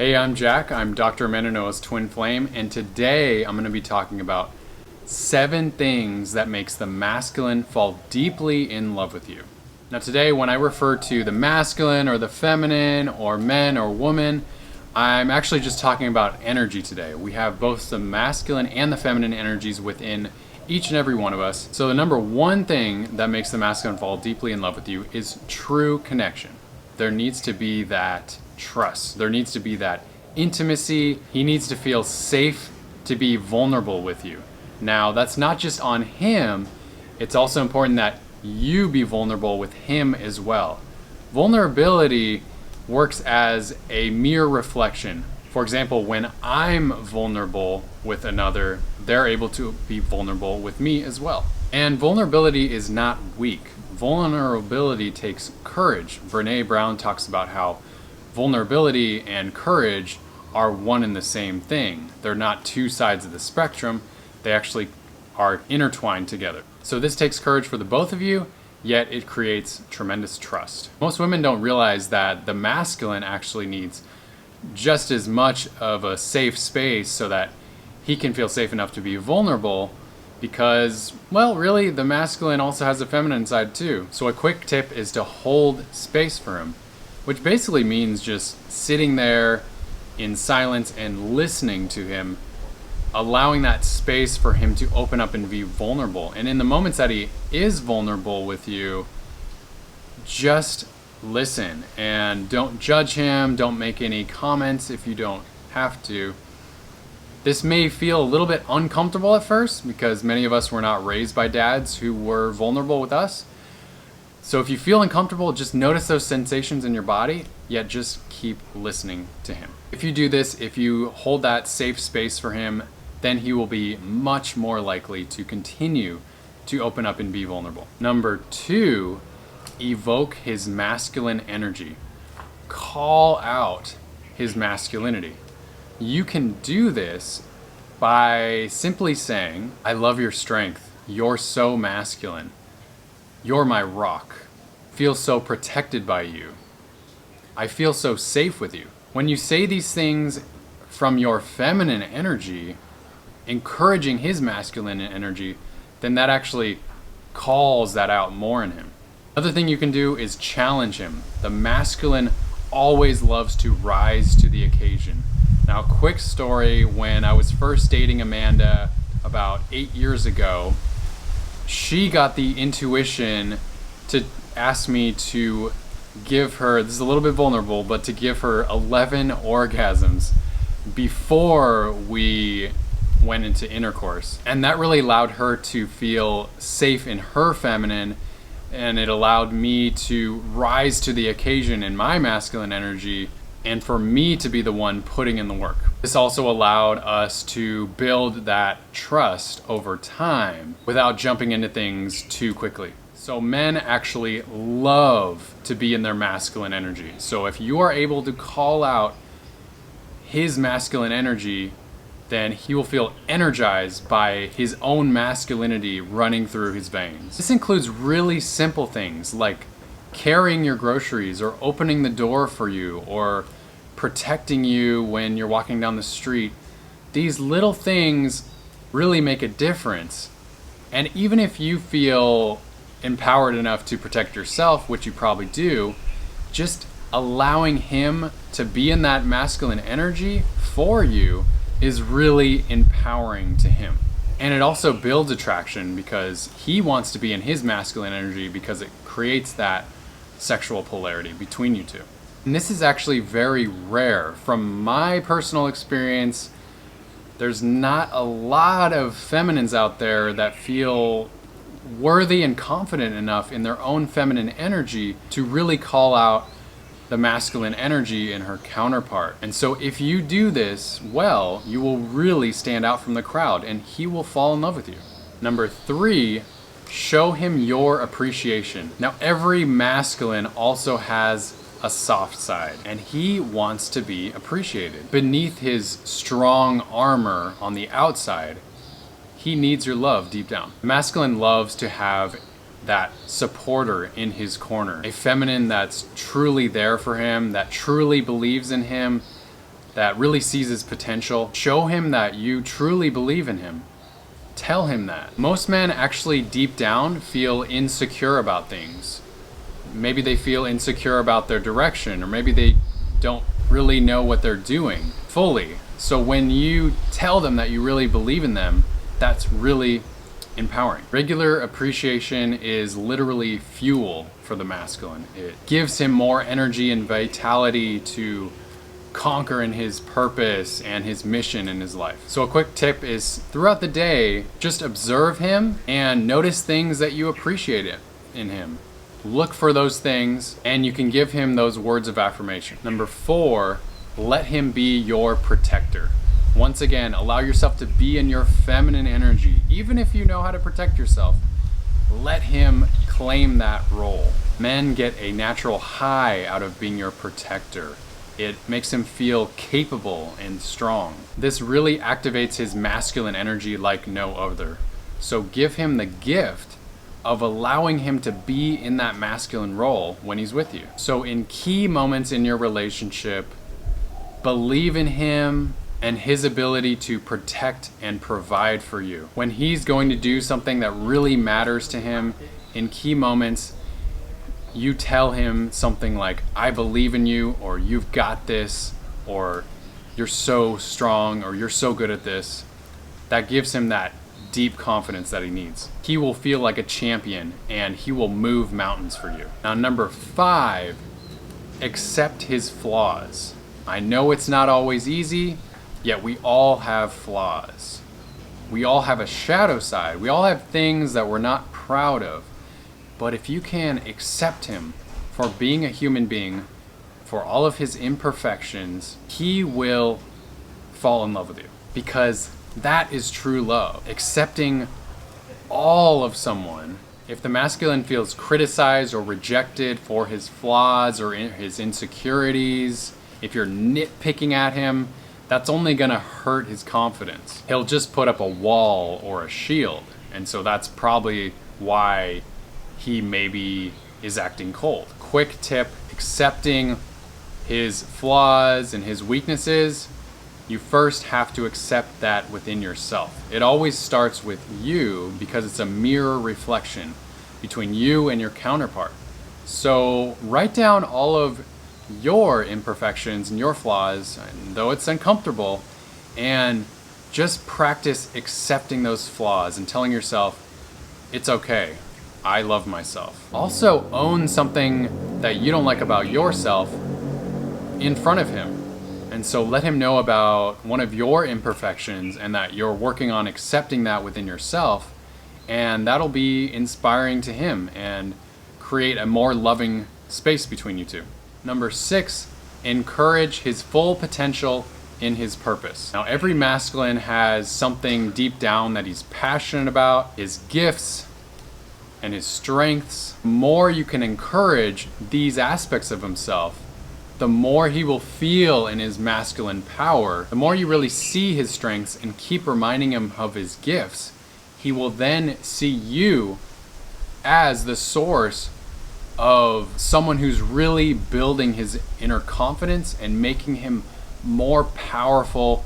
Hey, I'm Jack. I'm Dr. Meninoa's twin flame, and today I'm going to be talking about 7 things that makes the masculine fall deeply in love with you. Now today, when I refer to the masculine or the feminine or men or woman, I'm actually just talking about energy today. We have both the masculine and the feminine energies within each and every one of us. So the number one thing that makes the masculine fall deeply in love with you is true connection. There needs to be that trust. There needs to be that intimacy. He needs to feel safe to be vulnerable with you. Now, that's not just on him. It's also important that you be vulnerable with him as well. Vulnerability works as a mirror reflection. For example, when I'm vulnerable with another, they're able to be vulnerable with me as well. And vulnerability is not weak. Vulnerability takes courage. Brené Brown talks about how vulnerability and courage are one and the same thing. They're not two sides of the spectrum. They actually are intertwined together. So this takes courage for the both of you, yet it creates tremendous trust. Most women don't realize that the masculine actually needs just as much of a safe space so that he can feel safe enough to be vulnerable, because, well, really, the masculine also has a feminine side too. So a quick tip is to hold space for him, which basically means just sitting there in silence and listening to him, allowing that space for him to open up and be vulnerable. And in the moments that he is vulnerable with you, just listen and don't judge him. Don't make any comments if you don't have to. This may feel a little bit uncomfortable at first because many of us were not raised by dads who were vulnerable with us. So if you feel uncomfortable, just notice those sensations in your body, yet just keep listening to him. If you do this, if you hold that safe space for him, then he will be much more likely to continue to open up and be vulnerable. Number 2, evoke his masculine energy. Call out his masculinity. You can do this by simply saying, I love your strength. You're so masculine. You're my rock. Feel so protected by you. I feel so safe with you. When you say these things from your feminine energy, encouraging his masculine energy, then that actually calls that out more in him. Another thing you can do is challenge him. The masculine always loves to rise to the occasion. Now, quick story, when I was first dating Amanda about 8 years ago, she got the intuition to ask me to give her, this is a little bit vulnerable, but to give her 11 orgasms before we went into intercourse. And that really allowed her to feel safe in her feminine, and it allowed me to rise to the occasion in my masculine energy, and for me to be the one putting in the work. This also allowed us to build that trust over time without jumping into things too quickly. So men actually love to be in their masculine energy. So if you are able to call out his masculine energy, then he will feel energized by his own masculinity running through his veins. This includes really simple things like carrying your groceries or opening the door for you or protecting you when you're walking down the street. These little things really make a difference. And even if you feel empowered enough to protect yourself, which you probably do, just allowing him to be in that masculine energy for you is really empowering to him. And it also builds attraction because he wants to be in his masculine energy because it creates that sexual polarity between you two. And this is actually very rare. From my personal experience, there's not a lot of feminines out there that feel worthy and confident enough in their own feminine energy to really call out the masculine energy in her counterpart. And so if you do this well, you will really stand out from the crowd and he will fall in love with you. Number 3, show him your appreciation. Now, every masculine also has a soft side, and he wants to be appreciated. Beneath his strong armor on the outside, he needs your love deep down. The masculine loves to have that supporter in his corner, a feminine that's truly there for him, that truly believes in him, that really sees his potential. Show him that you truly believe in him. Tell him that. Most men actually deep down feel insecure about things. Maybe they feel insecure about their direction, or maybe they don't really know what they're doing fully. So when you tell them that you really believe in them, that's really empowering. Regular appreciation is literally fuel for the masculine. It gives him more energy and vitality to conquer in his purpose and his mission in his life. So a quick tip is throughout the day, just observe him and notice things that you appreciate in him. Look for those things and you can give him those words of affirmation. Number 4, let him be your protector. Once again, allow yourself to be in your feminine energy. Even if you know how to protect yourself, let him claim that role. Men get a natural high out of being your protector. It makes him feel capable and strong. This really activates his masculine energy like no other. So give him the gift of allowing him to be in that masculine role when he's with you. So in key moments in your relationship, believe in him and his ability to protect and provide for you. When he's going to do something that really matters to him in key moments, you tell him something like, I believe in you, or you've got this, or you're so strong, or you're so good at this. That gives him that deep confidence that he needs. He will feel like a champion and he will move mountains for you. Now, number 5, accept his flaws. I know it's not always easy, yet we all have flaws. We all have a shadow side. We all have things that we're not proud of. But if you can accept him for being a human being, for all of his imperfections, he will fall in love with you. Because that is true love. Accepting all of someone. If the masculine feels criticized or rejected for his flaws or his insecurities, if you're nitpicking at him, that's only gonna hurt his confidence. He'll just put up a wall or a shield. And so that's probably why he maybe is acting cold. Quick tip, accepting his flaws and his weaknesses, you first have to accept that within yourself. It always starts with you because it's a mirror reflection between you and your counterpart. So write down all of your imperfections and your flaws, and though it's uncomfortable, and just practice accepting those flaws and telling yourself, it's okay. I love myself. Also own something that you don't like about yourself in front of him. And so let him know about one of your imperfections and that you're working on accepting that within yourself. And that'll be inspiring to him and create a more loving space between you two. Number 6, encourage his full potential in his purpose. Now, every masculine has something deep down that he's passionate about, his gifts, and his strengths. The more you can encourage these aspects of himself, the more he will feel in his masculine power. The more you really see his strengths and keep reminding him of his gifts, he will then see you as the source of someone who's really building his inner confidence and making him more powerful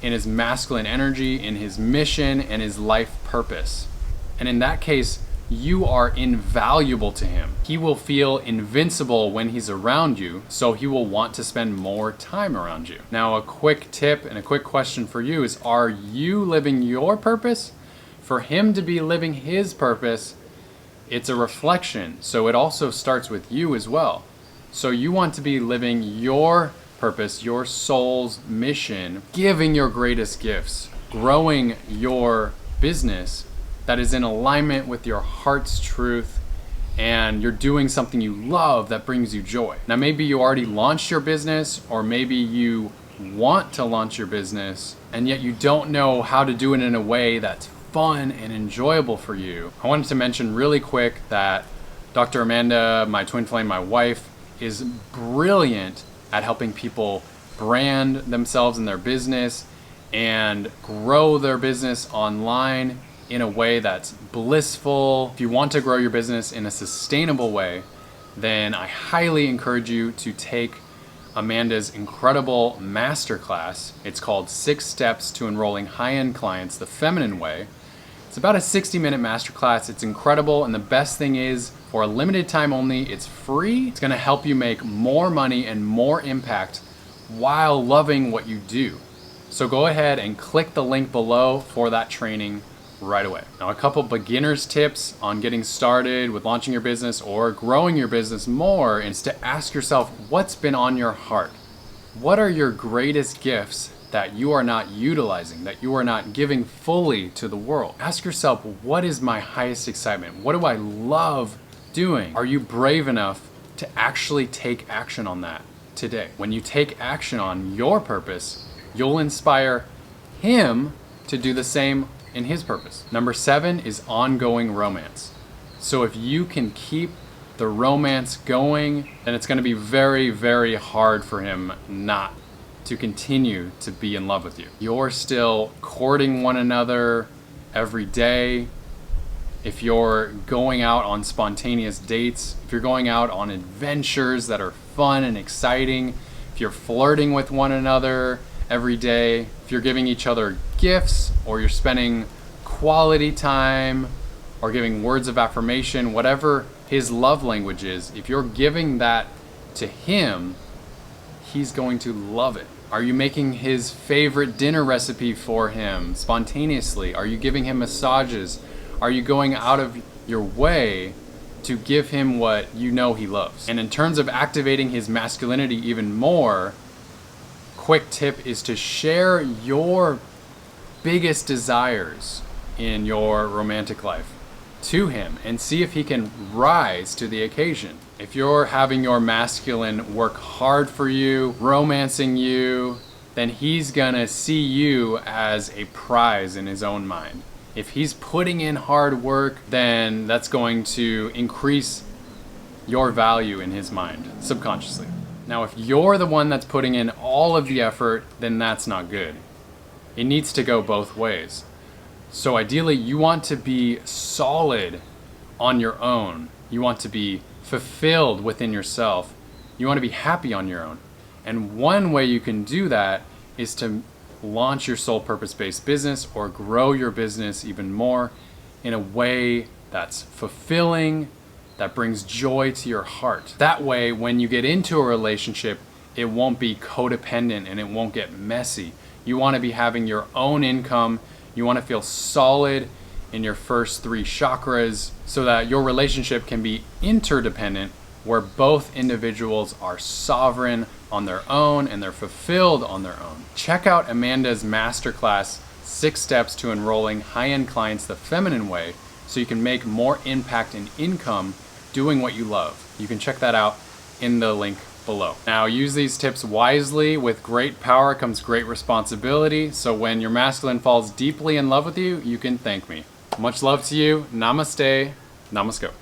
in his masculine energy, in his mission, and his life purpose. And in that case, you are invaluable to him. He will feel invincible when he's around you, so he will want to spend more time around you. Now, a quick tip and a quick question for you is, are you living your purpose? For him to be living his purpose, it's a reflection, so it also starts with you as well. So you want to be living your purpose, your soul's mission, giving your greatest gifts, growing your business that is in alignment with your heart's truth, and you're doing something you love that brings you joy. Now, maybe you already launched your business, or maybe you want to launch your business, and yet you don't know how to do it in a way that's fun and enjoyable for you. I wanted to mention really quick that Dr. Amanda, my twin flame, my wife, is brilliant at helping people brand themselves and their business and grow their business online in a way that's blissful. If you want to grow your business in a sustainable way, then I highly encourage you to take Amanda's incredible masterclass. It's called 6 Steps to Enrolling High-End Clients the Feminine Way. It's about a 60-minute masterclass. It's incredible, and the best thing is, for a limited time only, it's free. It's gonna help you make more money and more impact while loving what you do. So go ahead and click the link below for that training right away. Now, a couple beginner's tips on getting started with launching your business or growing your business more is to ask yourself what's been on your heart. What are your greatest gifts that you are not utilizing, that you are not giving fully to the world? Ask yourself, what is my highest excitement? What do I love doing? Are you brave enough to actually take action on that today? When you take action on your purpose, you'll inspire him to do the same in his purpose. Number 7 is ongoing romance. So if you can keep the romance going, then it's going to be very, very hard for him not to continue to be in love with you. You're still courting one another every day. If you're going out on spontaneous dates, if you're going out on adventures that are fun and exciting, if you're flirting with one another every day, if you're giving each other gifts, or you're spending quality time, or giving words of affirmation, whatever his love language is, if you're giving that to him, he's going to love it. Are you making his favorite dinner recipe for him spontaneously? Are you giving him massages? Are you going out of your way to give him what you know he loves? And in terms of activating his masculinity even more, quick tip is to share your biggest desires in your romantic life to him and see if he can rise to the occasion. If you're having your masculine work hard for you, romancing you, then he's gonna see you as a prize in his own mind. If he's putting in hard work, then that's going to increase your value in his mind subconsciously. Now, if you're the one that's putting in all of the effort, then that's not good. It needs to go both ways. So ideally, you want to be solid on your own. You want to be fulfilled within yourself. You want to be happy on your own. And one way you can do that is to launch your soul purpose-based business or grow your business even more in a way that's fulfilling, that brings joy to your heart. That way, when you get into a relationship, it won't be codependent and it won't get messy. You want to be having your own income. You want to feel solid in your first 3 chakras so that your relationship can be interdependent, where both individuals are sovereign on their own and they're fulfilled on their own. Check out Amanda's masterclass, 6 Steps to Enrolling High-End Clients the Feminine Way, so you can make more impact and income doing what you love. You can check that out in the link below. Now, use these tips wisely. With great power comes great responsibility. So when your masculine falls deeply in love with you, you can thank me. Much love to you. Namaste. Namasko.